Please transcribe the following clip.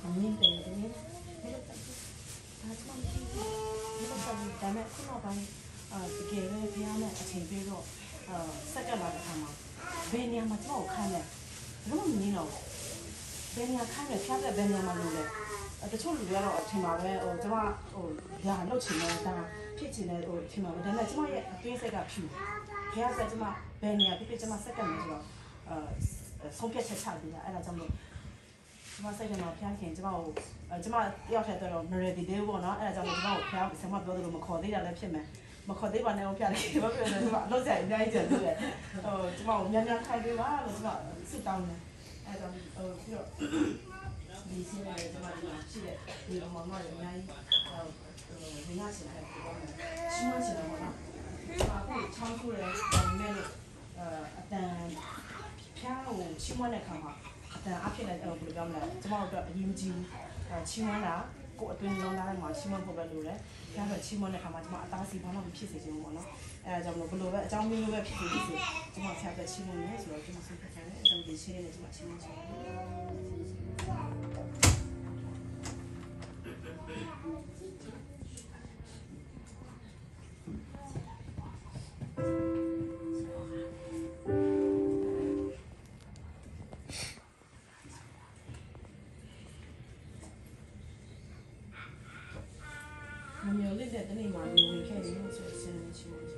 아니 때문에 다음에 코너방에 그게 비하면 아침비로 색깔나게 하면 베니아만 좀 가네 그러면 니노 베니아 가면 피하게 베니아만 놀래 또 초를 여러 팀마에 저마 야 놓치네 다 피치네 팀마에 근데 저마에 뒤에가 피 피하게 저마 베니아 피피 저마 색깔나죠 손패 차차리야 알아 좀 저마 색깔나 피하게 저마要셔도 메레디 되고나အဲ့ဒါကြောင့်ကျွန်တော်ဖျားဆံမပြောသလိုမခေါ်သေးတာလည်းဖြစ်မယ်မခေါ်သေးပါနဲ့ဖျားတယ်ဘာဖြစ်လဲကျွန်တော်လောက်ကြအများကြီးကျန်သေးတယ်ကျွန်တော်များများခိုင်းပေးပါလို့ကျွန်တော်စစ်တောင်းတယ်အဲ့ဒါပြီးတော့ဒီစင်းလေးကျွန်တော်ရှိတယ်ဒီမမရအများကြီးဒီညစီလိုက်ပြောမယ်ရှင်းမစီတော့နော်အခုချောင်းခုရဲမဲ့လို့အတန်ဖျားကိုရှင်းမတဲ့ခါမှာအတန်အဖြစ်နဲ့ဘယ်လိုပြောမလဲကျွန်တော်တို့အရင်ကြီးချီးမွမ်းတာကိုအတွင်းလုံးသားထဲမှာချီးမွမ်းဖို့ပဲလိုတယ်။ဒါဆိုချီးမွမ်းတဲ့ခါမှာကျွန်မအသားစီဘာမှမဖြစ်စေချင်ဘူးပေါ့နော်။အဲဒါကြောင့်ဘလို့ပဲအကြောင်းမျိုးပဲဖြစ်စေကျွန်မဖျက်တဲ့ချီးမွမ်းနေဆိုတော့ကျွန်မဆုံးဖြတ်တယ်။အဲဒါဒီရှင်းနေကျွန်မချီးမွမ်းချင်မျိုးလေးတဲ့တနေ့မှာနေဝင်ခဲ့တယ်လို့ဆိုရှင်းနေချင်တယ်